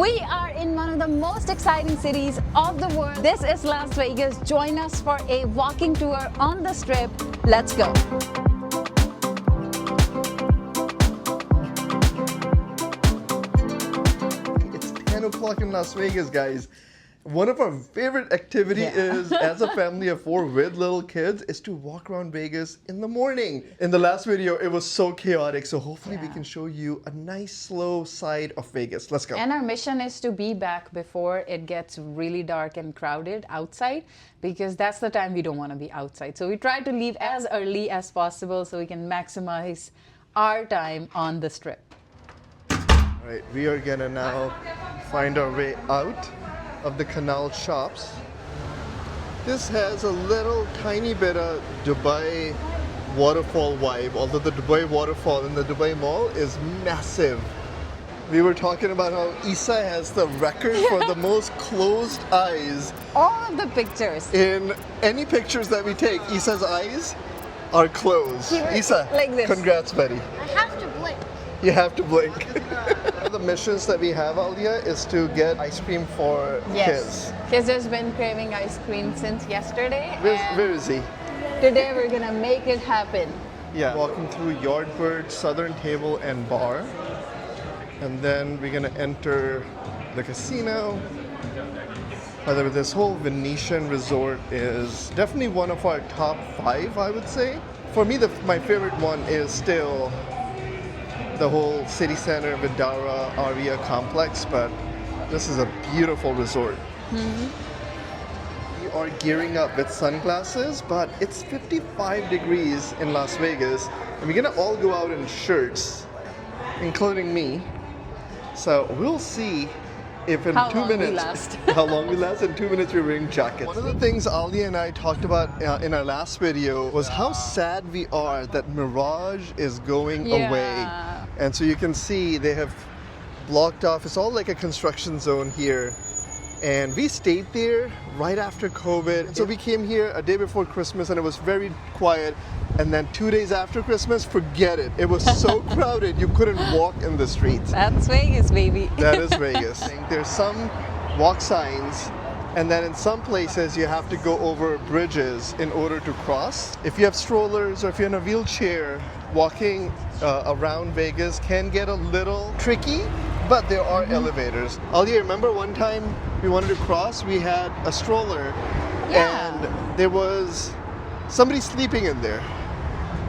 We are in one of the most exciting cities of the world. This is Las Vegas. Join us for a walking tour on the Strip. Let's go. It's 10 o'clock in Las Vegas, guys. One of our favorite activity is, as a family of 4 with little kids, is to walk around Vegas in the morning. In the last video, it was so chaotic, so hopefully we can show you a nice, slow side of Vegas. Let's go. And our mission is to be back before it gets really dark and crowded outside, because that's the time we don't want to be outside. So we try to leave as early as possible so we can maximize our time on the Strip. All right, we are gonna now find our way out of the canal shops. This has a little tiny bit of Dubai waterfall vibe, although the Dubai waterfall in the Dubai Mall is massive. We were talking about how Isa has the record for the most closed eyes. All of the pictures. In any pictures that we take, Isa's eyes are closed. Isa, like this. Congrats, buddy. I have to blink. You have to blink. One of the missions that we have, Alia, is to get ice cream for kids. Kiz has been craving ice cream since yesterday. Where is he? Today we're gonna make it happen. Yeah. Walking through Yardbird, Southern Table and Bar. And then we're gonna enter the casino. By the way, this whole Venetian Resort is definitely one of our top 5, I would say. For me, my favorite one is still the whole city center Vidara Aria complex, but this is a beautiful resort. We are gearing up with sunglasses, but it's 55 degrees in Las Vegas, and we're gonna all go out in shirts, including me. So we'll see if in How 2 long we minutes, last. how long we last. In 2 minutes, we're wearing jackets. One of the things Ali and I talked about in our last video was how sad we are that Mirage is going away. And so you can see they have blocked off. It's all like a construction zone here. And we stayed there right after COVID. So we came here a day before Christmas and it was very quiet. And then 2 days after Christmas, forget it. It was so crowded, you couldn't walk in the streets. That's Vegas, baby. That is Vegas. There's some walk signs, and then in some places you have to go over bridges in order to cross. If you have strollers or if you're in a wheelchair, walking around Vegas can get a little tricky, but there are elevators. Alia, remember one time we wanted to cross, we had a stroller and there was somebody sleeping in there.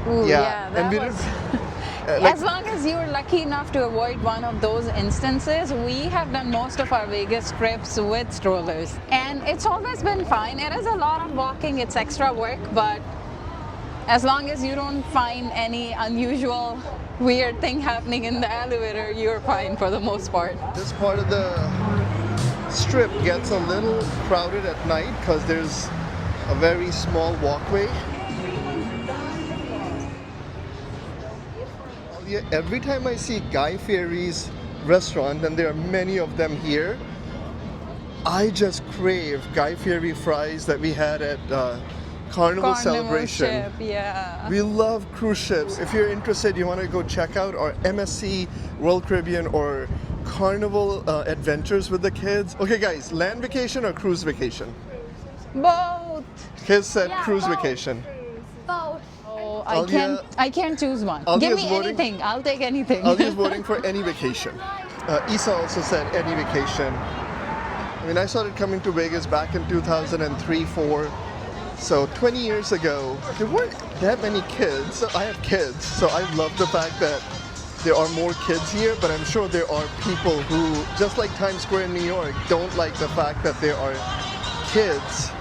Ooh, and that we was... like, as long as you were lucky enough to avoid one of those instances, we have done most of our Vegas trips with strollers. And it's always been fine. It is a lot of walking, it's extra work, but as long as you don't find any unusual, weird thing happening in the elevator, you're fine for the most part. This part of the Strip gets a little crowded at night because there's a very small walkway. Every time I see Guy Fieri's restaurant, and there are many of them here, I just crave Guy Fieri fries that we had at Carnival Celebration. Ship, We love cruise ships. If you're interested, you want to go check out our MSC World Caribbean or Carnival adventures with the kids. Okay guys, land vacation or cruise vacation? Both. Kids said cruise vacation. Both. Oh, Alia- I can't choose one. Alia's Give me voting- anything. I'll take anything. Alia's voting for any vacation. Isa also said any vacation. I mean, I started coming to Vegas back in 2003-04. So 20 years ago, there weren't that many kids. So I have kids, so I love the fact that there are more kids here, but I'm sure there are people who, just like Times Square in New York, don't like the fact that there are kids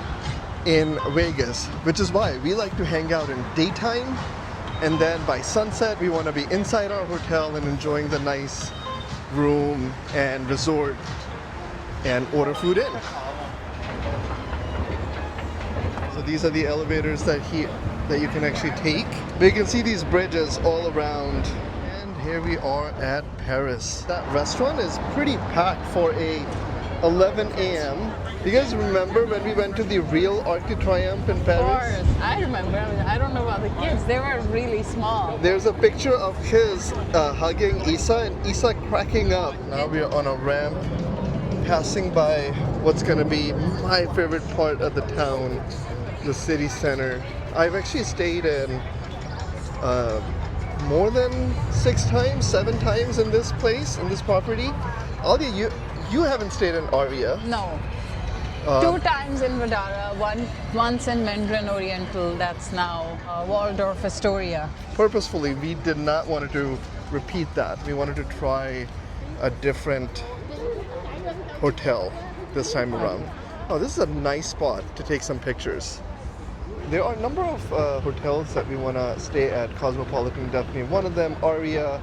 in Vegas, which is why we like to hang out in daytime, and then by sunset we want to be inside our hotel and enjoying the nice room and resort and order food in. So these are the elevators that you can actually take. But you can see these bridges all around. And here we are at Paris. That restaurant is pretty packed for a 11 a.m. You guys remember when we went to the real Arc de Triomphe in Paris? Of course, I remember. I don't know about the kids. They were really small. There's a picture of his hugging Isa and Isa cracking up. Now we are on a ramp passing by what's going to be my favorite part of the town, the city center. I've actually stayed in more than 6 times, 7 times in this place, in this property. Alia, you haven't stayed in Aria. No. 2 times in Vadara, once in Mandarin Oriental, that's now Waldorf Astoria. Purposefully, we did not want to repeat that. We wanted to try a different hotel this time around. Oh, this is a nice spot to take some pictures. There are a number of hotels that we want to stay at. Cosmopolitan, definitely one of them. Aria.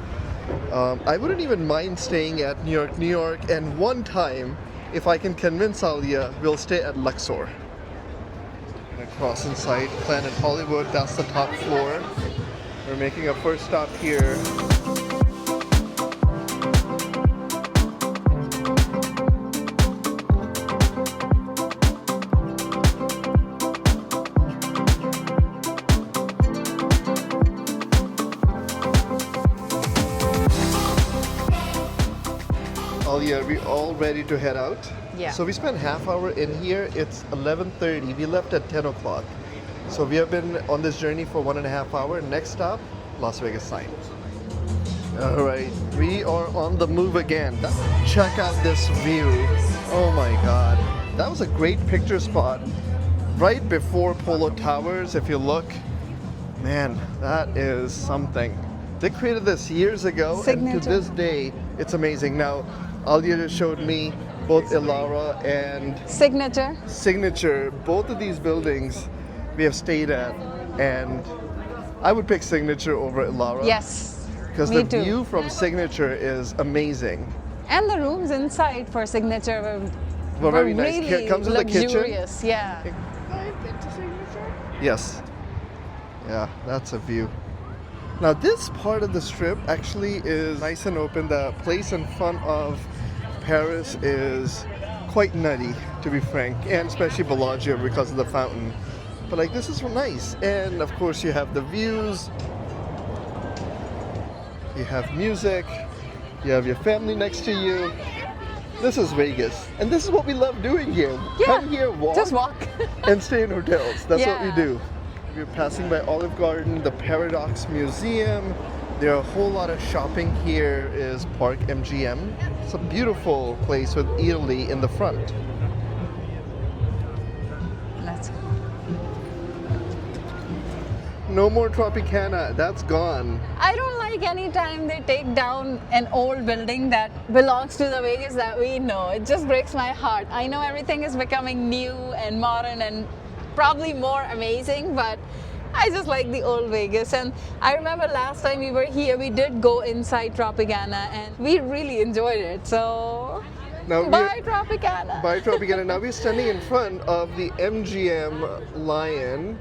I wouldn't even mind staying at New York, and one time, if I can convince Alia, we'll stay at Luxor. Gonna cross inside Planet Hollywood. That's the top floor. We're making a first stop here. Alia, are we all ready to head out? Yeah. So we spent half hour in here. It's 11:30. We left at 10 o'clock. So we have been on this journey for 1.5 hours. Next stop, Las Vegas sign. All right, we are on the move again. Check out this view. Oh my God. That was a great picture spot right before Polo Towers. If you look, man, that is something. They created this years ago, and to this day, it's amazing. Now, Alia just showed me both Elara and Signature. Both of these buildings we have stayed at, and I would pick Signature over Elara. Yes, because the view from Signature is amazing. And the rooms inside for Signature were very nice. Really comes with a kitchen. luxurious, yeah. I've been to Signature. Yes. Yeah, that's a view. Now this part of the strip actually is nice and open. The place in front of Paris is quite nutty, to be frank, and especially Bellagio because of the fountain. But like, this is nice. And of course you have the views, you have music, you have your family next to you. This is Vegas, and this is what we love doing here. Yeah, come here, just walk and stay in hotels. That's what we do. We're passing by Olive Garden, the Paradox Museum. There are a whole lot of shopping here. Is Park MGM. It's a beautiful place with Italy in the front. Let's go. No more Tropicana. That's gone. I don't like any time they take down an old building that belongs to the Vegas that we know. It just breaks my heart. I know everything is becoming new and modern and probably more amazing, but I just like the old Vegas. And I remember last time we were here, we did go inside Tropicana and we really enjoyed it. So now bye Tropicana. Bye Tropicana. Now we're standing in front of the MGM Lion,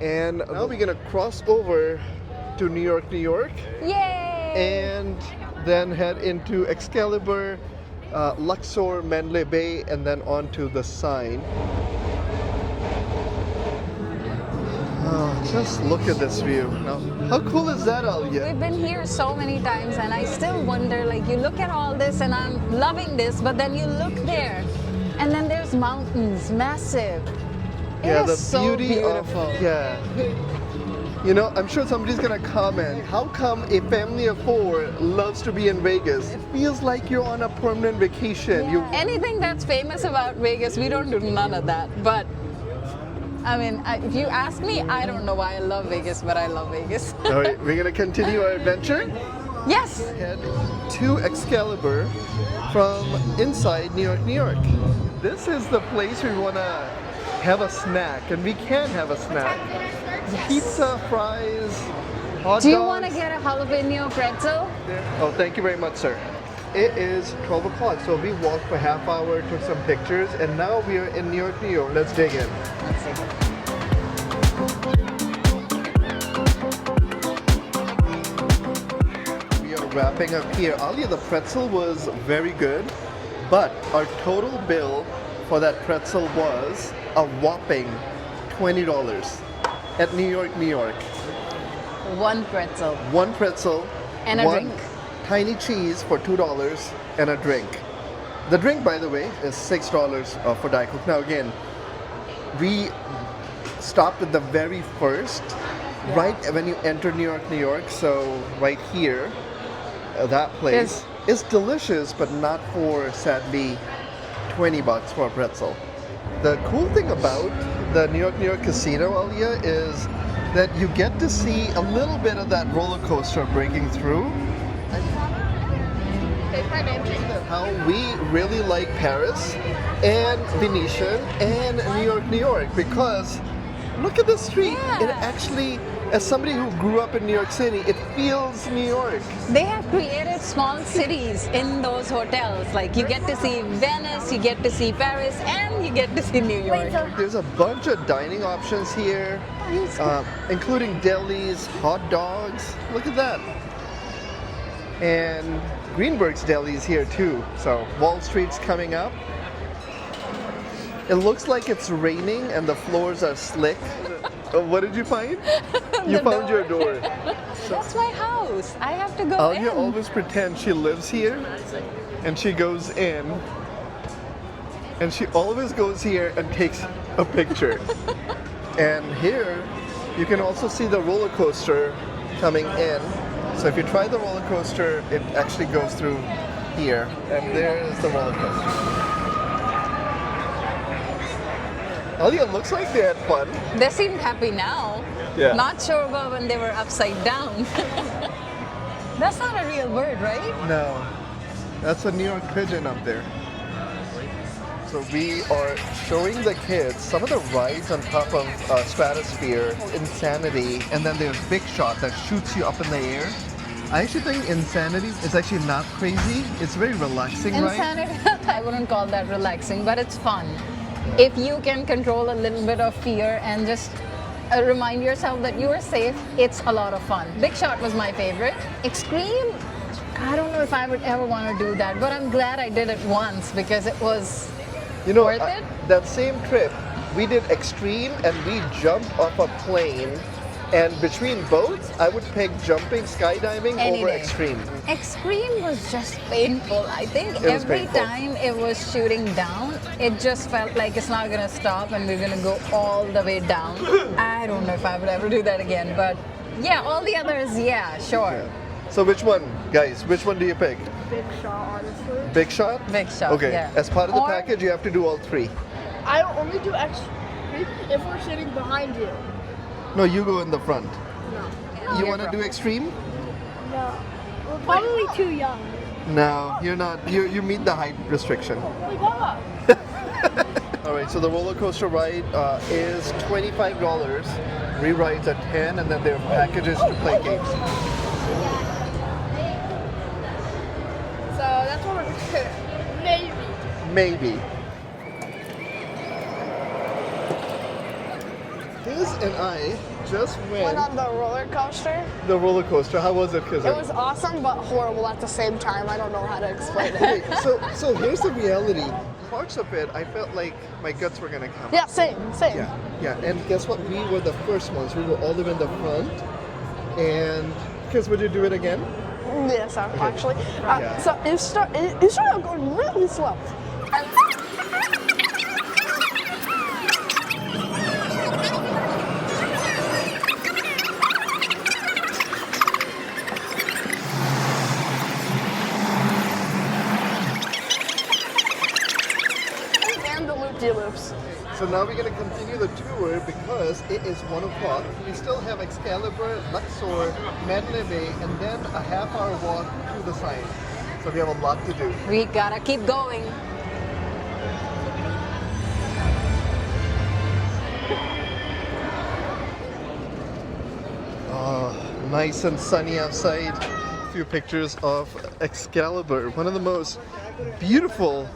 and now we're gonna cross over to New York. Yay! And then head into Excalibur, Luxor, Mandalay Bay, and then on to the sign. Oh, just look at this view. Now, how cool is that, Alia? We've been here so many times and I still wonder, like, you look at all this and I'm loving this, but then you look there and then there's mountains, massive. It is so beauty beautiful. You know, I'm sure somebody's gonna comment, how come a family of 4 loves to be in Vegas? It feels like you're on a permanent vacation. Yeah. Anything that's famous about Vegas, we don't do none of that. But I mean, if you ask me, I don't know why I love Vegas, but I love Vegas. All right, we're gonna continue our adventure. Yes. Head to Excalibur from inside New York. This is the place we wanna have a snack, and we can have a snack. Yes. Pizza, fries, hot dogs. Do you want to get a jalapeno pretzel? Oh, thank you very much, sir. It is 12 o'clock, so we walked for half hour, took some pictures, and now we are in New York. Let's dig in. Let's see. We are wrapping up here. Alia, the pretzel was very good, but our total bill for that pretzel was a whopping $20 at New York. One pretzel. One pretzel. And a drink. Tiny cheese for $2 and a drink. The drink, by the way, is $6 for Diet Coke. Now again, we stopped at the very first, right when you enter New York, New York. So right here, that place is delicious, but not for, sadly, $20 for a pretzel. The cool thing about the New York casino, Alia, is that you get to see a little bit of that roller coaster breaking through. How we really like Paris and Venetian and New York, because look at the street. Yeah. It actually, as somebody who grew up in New York City, it feels New York. They have created small cities in those hotels. Like you get to see Venice, you get to see Paris, and you get to see New York. There's a bunch of dining options here, including delis, hot dogs. Look at that. And Greenberg's Deli is here too. So Wall Street's coming up. It looks like it's raining and the floors are slick. What did you find? You found your door. That's my house. I have to go Alia in. always pretends she lives here and she goes in and she always goes here and takes a picture. And here you can also see the roller coaster coming in. So if you try the roller coaster, it actually goes through here. And there is the roller coaster. Alia, looks like they had fun. They seem happy now. Yeah. Not sure about when they were upside down. That's not a real bird, right? No, that's a New York pigeon up there. So we are showing the kids some of the rides on top of Stratosphere, Insanity, and then there's Big Shot that shoots you up in the air. I actually think Insanity is actually not crazy. It's very relaxing, right? Insanity, I wouldn't call that relaxing, but it's fun. If you can control a little bit of fear and just remind yourself that you are safe, it's a lot of fun. Big Shot was my favorite. Extreme, I don't know if I would ever want to do that, but I'm glad I did it once because it was worth it. That same trip, we did Extreme and we jumped off a plane. And between both, I would pick jumping, skydiving Any over day. Extreme. Extreme was just painful. I think It was every painful. time it was shooting down, it just felt like it's not gonna stop and we're gonna go all the way down. I don't know if I would ever do that again, but yeah, all the others, yeah, sure. So which one, guys? Which one do you pick? Big Shot, honestly. Big Shot? Big Shot, Okay, yeah. as part of the Or- package, you have to do all three. I only do extra if we're sitting behind you. No, you go in the front. No. You want to do Extreme? No. We're probably too young. No, you're not. You meet the height restriction. Like, Mama. All right, so the roller coaster ride is $25. Re-rides at 10, and then there are packages to play games. So that's what we're maybe. Maybe. Liz and I just Went went on the roller coaster. the roller coaster. How was it, Kizzer? It was awesome but horrible at the same time. I don't know how to explain it. Okay, so here's the reality. Parts of it, I felt like my guts were gonna come. Yeah, same. Yeah. And guess what? We were the first ones. We were all the way in the front. And Kiz, would you do it again? Yes, actually. Yeah. So it started going really slow. And and the loop-de-loops. So now we're gonna continue the tour because it is 1 o'clock. We still have Excalibur, Luxor, Mandalay Bay, and then a half-hour walk to the side. So we have a lot to do. We gotta keep going. Nice and sunny outside. A few pictures of Excalibur, one of the most beautiful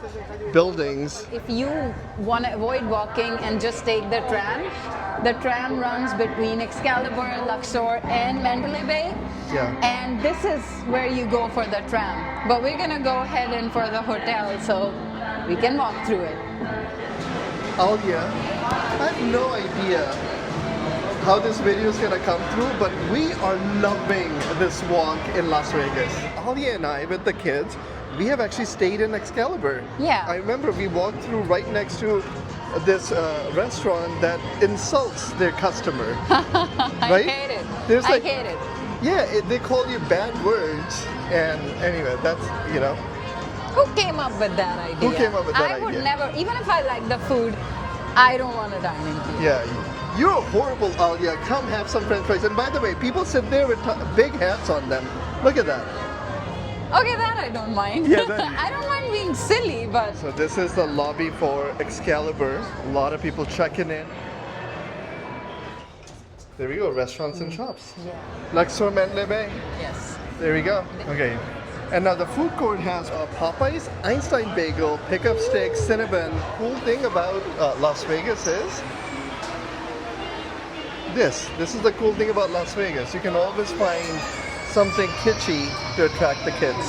buildings. If you want to avoid walking and just take the tram runs between Excalibur, Luxor, and Mandalay Bay. Yeah. And this is where you go for the tram. But we're gonna go ahead in for the hotel so we can walk through it. Alia, I have no idea how this video is gonna come through, but we are loving this walk in Las Vegas. Alia and I, with the kids, we have actually stayed in Excalibur. Yeah. I remember we walked through right next to this restaurant that insults their customer. I Right? hate it. There's I like- hate it. Yeah, they call you bad words. And anyway, that's, you know. Who came up with that idea? Who came up with that I would idea? never, even if I like the food, I don't want to dine in here. Yeah, you're horrible, Alia. Come have some French fries. And by the way, people sit there with big hats on them. Look at that. Okay, that I don't mind. Yeah, that- I don't mind being silly, but So this is the lobby for Excalibur. A lot of people checking in. There we go, restaurants and shops. yeah. Luxor, Mandalay Bay. Yes. There we go. Okay. And now the food court has Popeyes, Einstein Bagel, Pickup Steak, Cinnabon. Cool thing about Las Vegas is this. This is the cool thing about Las Vegas. You can always find something kitschy to attract the kids.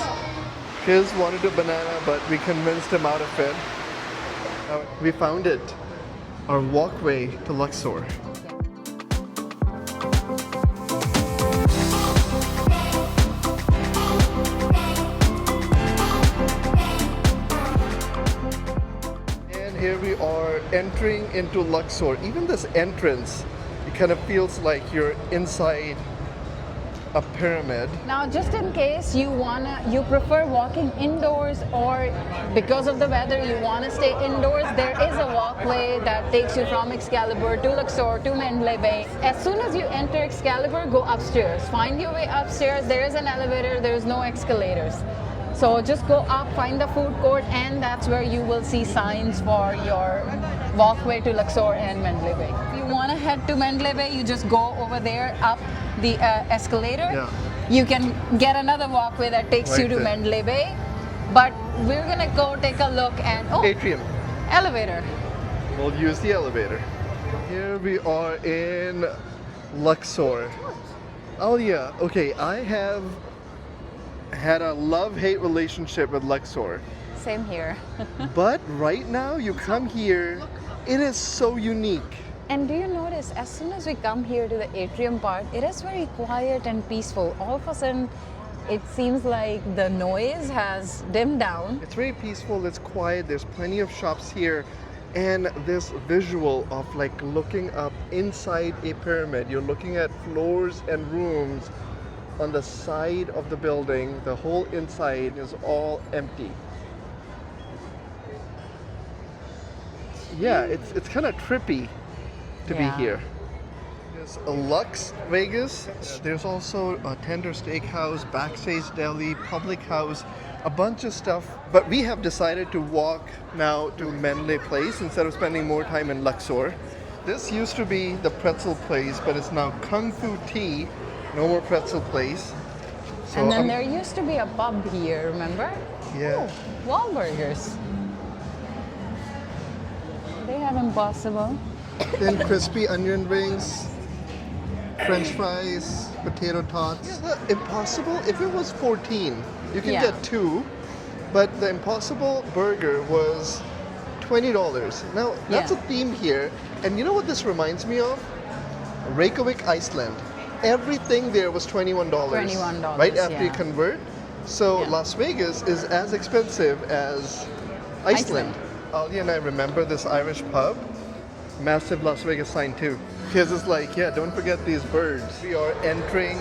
Kids wanted a banana, but we convinced them out of it. We found it. Our walkway to Luxor. And here we are entering into Luxor. Even this entrance, it kind of feels like you're inside a pyramid. Now, just in case you prefer walking indoors, or because of the weather you wanna stay indoors, there is a walkway that takes you from Excalibur to Luxor to Mandalay Bay. As soon as you enter Excalibur, go upstairs. Find your way upstairs. There is an elevator. There is no escalators. So just go up, find the food court, and that's where you will see signs for your walkway to Luxor and Mandalay Bay. If you want to head to Mandalay Bay, you just go over there up the escalator. Yeah. You can get another walkway that takes you Right to there. Mandalay Bay. But we're gonna go take a look and Atrium. elevator. We'll use the elevator. Here we are in Luxor. Oh yeah, okay, I have had a love-hate relationship with Luxor. Same here. But right now, you come here, it is so unique. And do you notice, as soon as we come here to the atrium part, it is very quiet and peaceful. All of a sudden, it seems like the noise has dimmed down. It's very peaceful, it's quiet, there's plenty of shops here, and this visual of like looking up inside a pyramid. You're looking at floors and rooms on the side of the building. The whole inside is all empty. Yeah, it's kind of trippy to Yeah. be here. There's a Lux Vegas. There's also a Tender Steakhouse, Backstage Deli, Public House, a bunch of stuff. But we have decided to walk now to Mandalay Place instead of spending more time in Luxor. This used to be the pretzel place, but it's now Kung Fu Tea. No more pretzel place. So And then I'm- there used to be a pub here, remember? Yeah. Wahlburgers. They have Impossible. Then crispy onion rings, French fries, potato tots. Yeah, the Impossible, if it was 14, you can Yeah. get two, but the Impossible burger was $20. Now, that's Yeah. a theme here. And you know what this reminds me of? Reykjavik, Iceland. Everything there was $21. $21, Right after you yeah. convert. So Yeah. Las Vegas is as expensive as Iceland. Iceland. Ali and I remember this Irish pub. Massive Las Vegas sign too. Because it's like, yeah, don't forget these birds. We are entering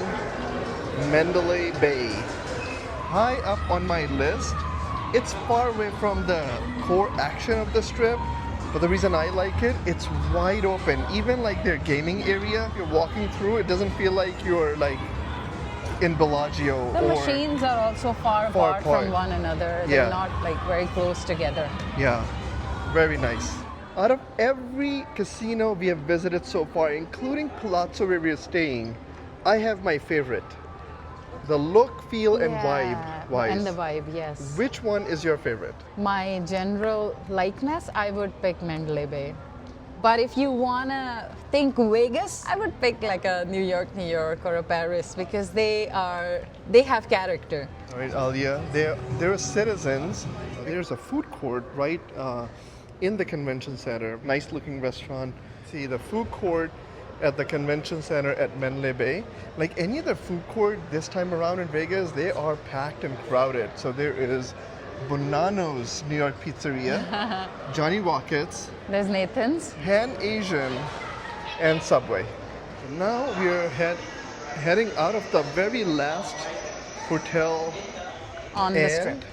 Mandalay Bay. High up on my list. It's far away from the core action of the strip. But the reason I like it, it's wide open. Even like their gaming area, you're walking through, it doesn't feel like you're like in Bellagio The or machines are also far Far apart apart. from one another. They're Yeah. not like very close together. yeah, very nice. Out of every casino we have visited so far, including Palazzo where we are staying, I have my favorite. The look, feel, and vibe wise. And the vibe, yes. Which one is your favorite? My general likeness, I would pick Mandalay Bay. But if you wanna think Vegas, I would pick like a New York, or a Paris, because they have character. All right, Alia, they're citizens. There's a food court right in the convention center. Nice looking restaurant. See, the food court at the convention center at Mandalay Bay. Like any other food court this time around in Vegas, they are packed and crowded. So there is Bonanno's New York Pizzeria, Johnny Rockets, There's Nathan's. Pan Asian, and Subway. Now we're heading out of the very last hotel On the strip.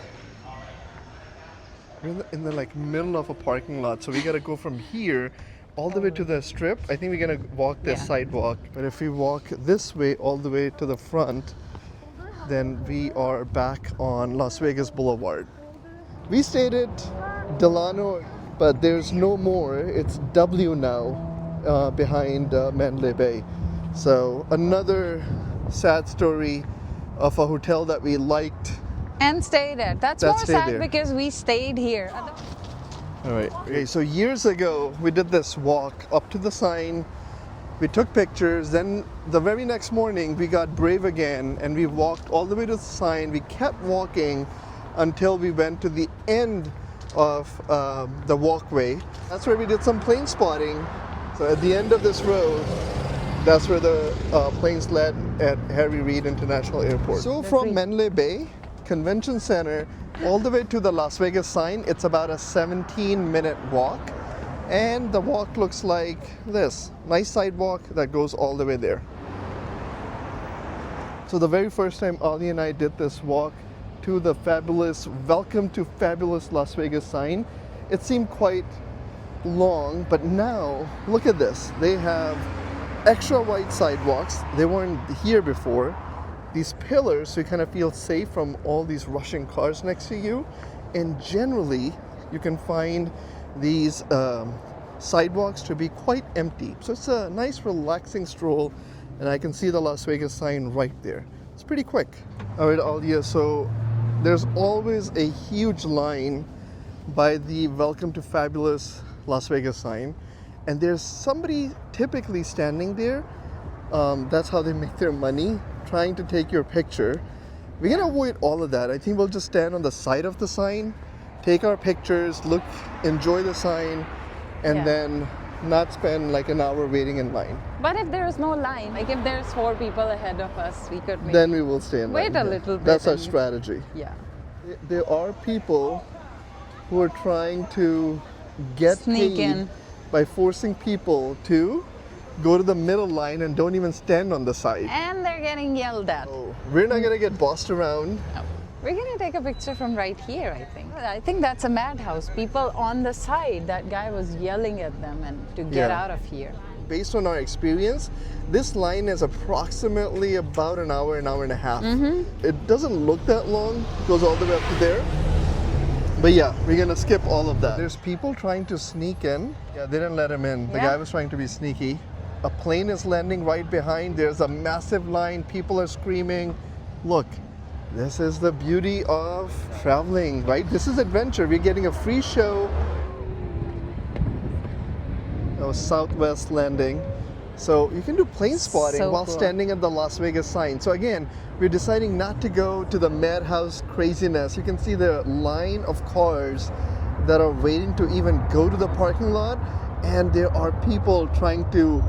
and we're in the like middle of a parking lot. So we gotta go from here all the way to the strip. I think we're gonna walk this sidewalk. But if we walk this way all the way to the front, then we are back on Las Vegas Boulevard. We stayed at Delano, but there's no more. It's W now behind Mandalay Bay. So another sad story of a hotel that we liked. And stayed at. That's That more stayed sad there. because we stayed here. All right. Okay, so years ago, we did this walk up to the sign. We took pictures. Then the very next morning, we got brave again and we walked all the way to the sign. We kept walking until we went to the end of the walkway. That's where we did some plane spotting. So at the end of this road, that's where the planes land at Harry Reid International Airport. So from Mandalay Bay Convention Center all the way to the Las Vegas sign, it's about a 17-minute walk. And the walk looks like this. Nice sidewalk that goes all the way there. So the very first time Ali and I did this walk to the fabulous Welcome to Fabulous Las Vegas sign, it seemed quite long, but now look at this. They have extra wide sidewalks. They weren't here before. These pillars, so you kind of feel safe from all these rushing cars next to you. And generally, you can find these sidewalks to be quite empty. So it's a nice relaxing stroll, and I can see the Las Vegas sign right there. It's pretty quick. All right, Alia, so there's always a huge line by the Welcome to Fabulous Las Vegas sign, and there's somebody typically standing there. That's how they make their money, trying to take your picture. We're gonna avoid all of that. I think we'll just stand on the side of the sign, take our pictures, look, enjoy the sign, and then not spend like an hour waiting in line. But if there's no line, like if there's 4 people ahead of us, we could Then we will stay in line. wait a little bit. That's our and- strategy. Yeah. There are people who are trying to get Sneak paid in. by forcing people to go to the middle line and don't even stand on the side. And they're getting yelled at. So we're not gonna get bossed around. We're gonna take a picture from right here, I think. I think that's a madhouse. People on the side, that guy was yelling at them and to get Yeah. out of here. Based on our experience, this line is approximately about an hour and a half. It doesn't look that long, it goes all the way up to there. But yeah, we're gonna skip all of that. There's people trying to sneak in. Yeah, they didn't let him in. The Yeah. guy was trying to be sneaky. A plane is landing right behind. There's a massive line. People are screaming. Look, this is the beauty of traveling, right? This is adventure. We're getting a free show. That was Southwest landing. So you can do plane spotting So while cool. standing at the Las Vegas sign. So again, we're deciding not to go to the madhouse craziness. You can see the line of cars that are waiting to even go to the parking lot, and there are people trying to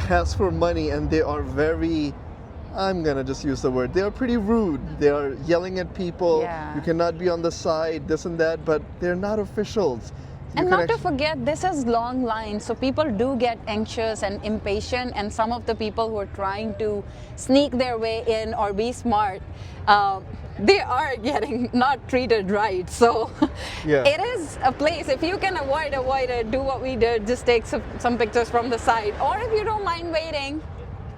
ask for money, and they are very, I'm gonna just use the word, they are pretty rude. They are yelling at people. Yeah. You cannot be on the side, this and that, but they're not officials. You And can not to actu- forget, this is long lines, so people do get anxious and impatient, and some of the people who are trying to sneak their way in or be smart, they are getting not treated right. So Yeah. it is a place, if you can avoid it, do what we did, just take some pictures from the side. Or if you don't mind waiting,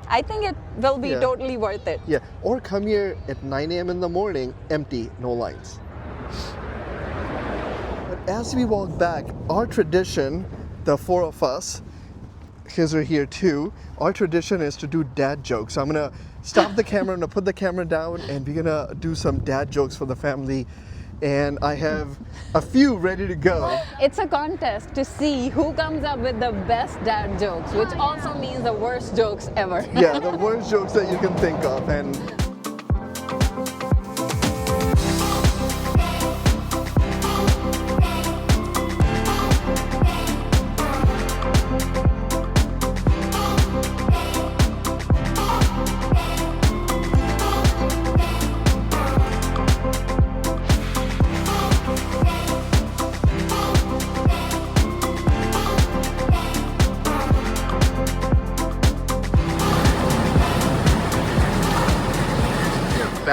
I think it will be Yeah. totally worth it. Yeah, or come here at 9 a.m. in the morning, empty, no lines. But as we walk back, our tradition, the 4 of us, because we're here too, our tradition is to do dad jokes. So I'm gonna stop the camera, I'm gonna put the camera down, and we're gonna do some dad jokes for the family. And I have a few ready to go. It's a contest to see who comes up with the best dad jokes, which also means the worst jokes ever. Yeah, the worst jokes that you can think of. And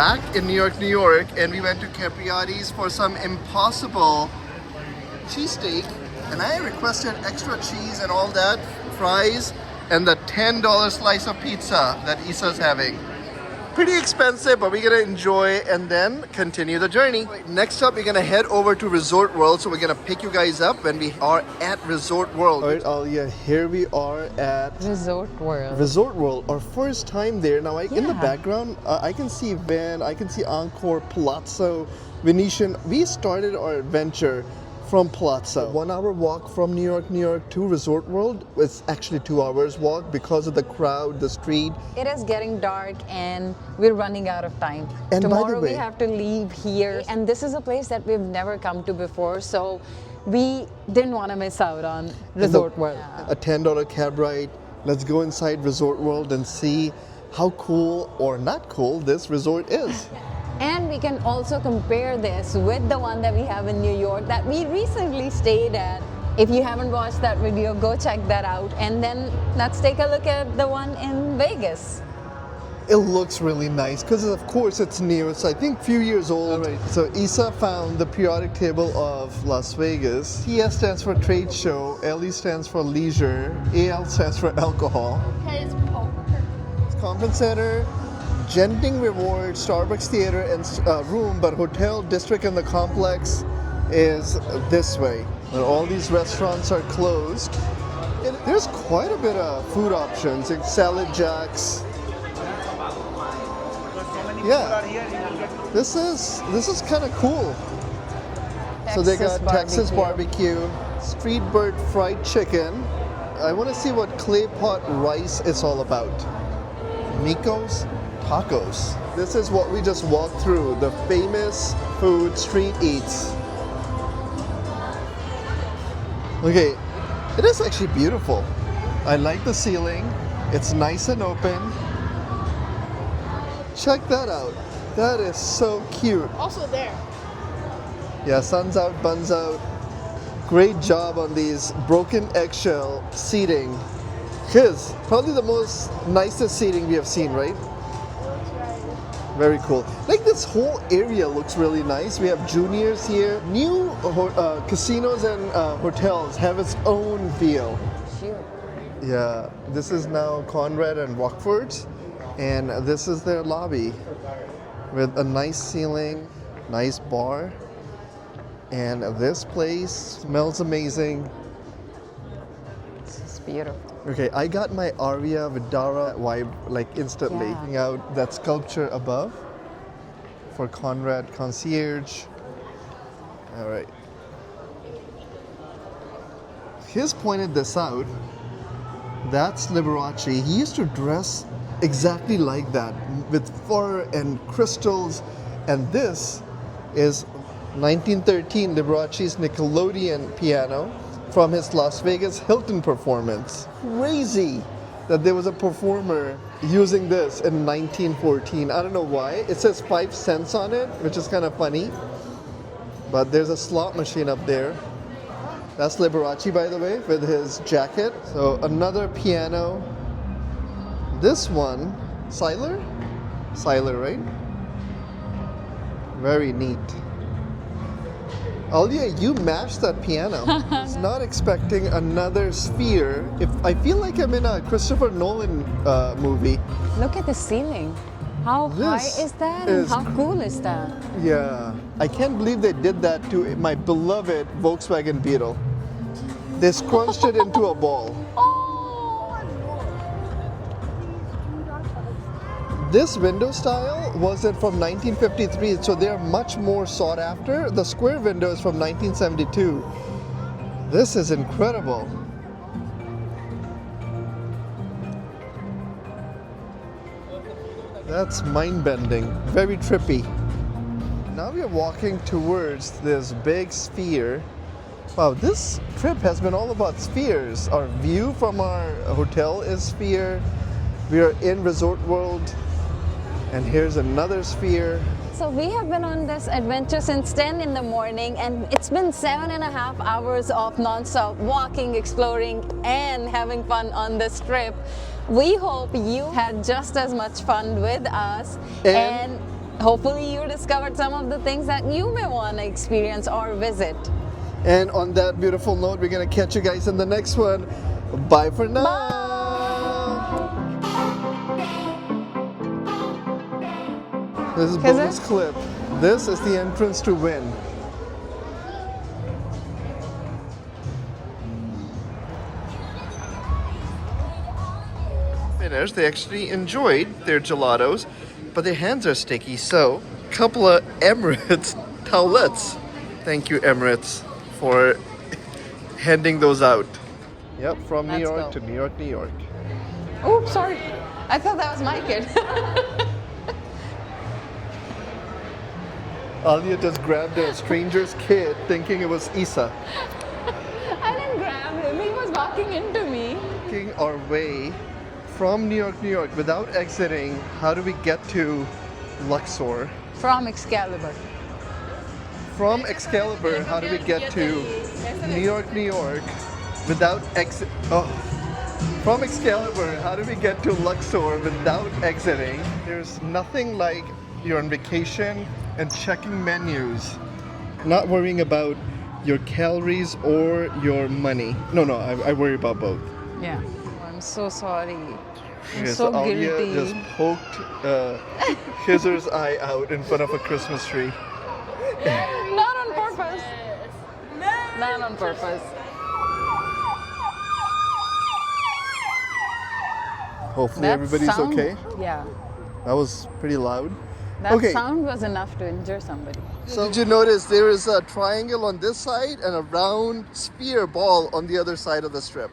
back in New York, and we went to Capriati's for some impossible cheesesteak, and I requested extra cheese and all that, fries, and the $10 slice of pizza that Issa's having. Pretty expensive, but we're gonna enjoy and then continue the journey. Next up, we're gonna head over to Resort World, so we're gonna pick you guys up when we are at Resort World. All right, Alia, here we are at Resort World. Resort World, our first time there. Now, in the background, I can see Van, I can see Encore, Palazzo, Venetian. We started our adventure from Palazzo. 1 hour walk from New York to Resort World. It's actually 2 hours walk because of the crowd, the street. It is getting dark and we're running out of time. And tomorrow by the way, we have to leave here, and this is a place that we've never come to before, so we didn't want to miss out on Resort World. A $10 cab ride. Let's go inside Resort World and see how cool or not cool this resort is. And we can also compare this with the one that we have in New York that we recently stayed at. If you haven't watched that video, go check that out. And then let's take a look at the one in Vegas. It looks really nice because of course it's new. It's I think few years old. Right. So Issa found the periodic table of Las Vegas. TS stands for trade show, LE stands for leisure, AL stands for alcohol. Okay, it's poker. Conference center, Genting Reward, Starbucks Theater and room, but hotel district in the complex is this way. And all these restaurants are closed. And there's quite a bit of food options, like salad jacks. Yeah, this is kind of cool. So they got Texas barbecue, street bird fried chicken. I want to see what clay pot rice is all about. Miko's Tacos. This is what we just walked through, the famous food street eats. Okay, it is actually beautiful. I like the ceiling. It's nice and open. Check that out. That is so cute. Also there. Yeah, sun's out, buns out. Great job on these broken eggshell seating. Because probably the most nicest seating we have seen, right? Very cool. Like this whole area looks really nice. We have juniors here. New casinos and hotels have its own feel. Sure. Yeah, this is now Conrad and Rockford's, and this is their lobby with a nice ceiling, nice bar, and this place smells amazing. It's beautiful. Okay, I got my Aria Vidara vibe like instantly. Yeah. Checking out that sculpture above for Conrad Concierge. All right. He's pointed this out. That's Liberace. He used to dress exactly like that with fur and crystals. And this is 1913 Liberace's Nickelodeon piano from his Las Vegas Hilton performance. Crazy that there was a performer using this in 1914. I don't know why. It says 5 cents on it, which is kind of funny. But there's a slot machine up there. That's Liberace, by the way, with his jacket. So another piano. This one, Siler? Siler, right? Very neat. Alia, you matched that piano. I was not expecting another sphere. I feel like I'm in a Christopher Nolan movie. Look at the ceiling. How high is that? And how cool is that? Yeah, I can't believe they did that to my beloved Volkswagen Beetle. They scrunched it into a ball. This window style wasn't from 1953, so they're much more sought after. The square window is from 1972. This is incredible. That's mind-bending, very trippy. Now we are walking towards this big sphere. Wow, this trip has been all about spheres. Our view from our hotel is sphere. We are in Resort World. And here's another sphere. So we have been on this adventure since 10 in the morning, and it's been 7.5 hours of non-stop walking, exploring, and having fun on this trip. We hope you had just as much fun with us. And hopefully you discovered some of the things that you may want to experience or visit. And on that beautiful note, we're gonna catch you guys in the next one. Bye for now. This is bonus clip. This is the entrance to Win. Finished. They actually enjoyed their gelatos, but their hands are sticky. So, couple of Emirates towelettes. Thank you, Emirates, for handing those out. Yep, from New Let's York go. to New York, New York. Oops, sorry. I thought that was my kid. Alia just grabbed a stranger's kid thinking it was Isa. I didn't grab him. He was walking into me. Making our way from New York, New York without exiting. How do we get to Luxor? From Excalibur. From Excalibur, how do we get to New York, New York without exit? Oh. From Excalibur, how do we get to Luxor without exiting? There's nothing like you're on vacation and checking menus, not worrying about your calories or your money. No, I worry about both. Yeah. I'm so sorry. I'm Yes, so Alia guilty. just poked Hizer's eye out in front of a Christmas tree. Not on purpose. Not on purpose. Hopefully That everybody's sound- okay. Yeah. That was pretty loud. That Okay. sound was enough to injure somebody. So did you notice there is a triangle on this side and a round sphere ball on the other side of the strip?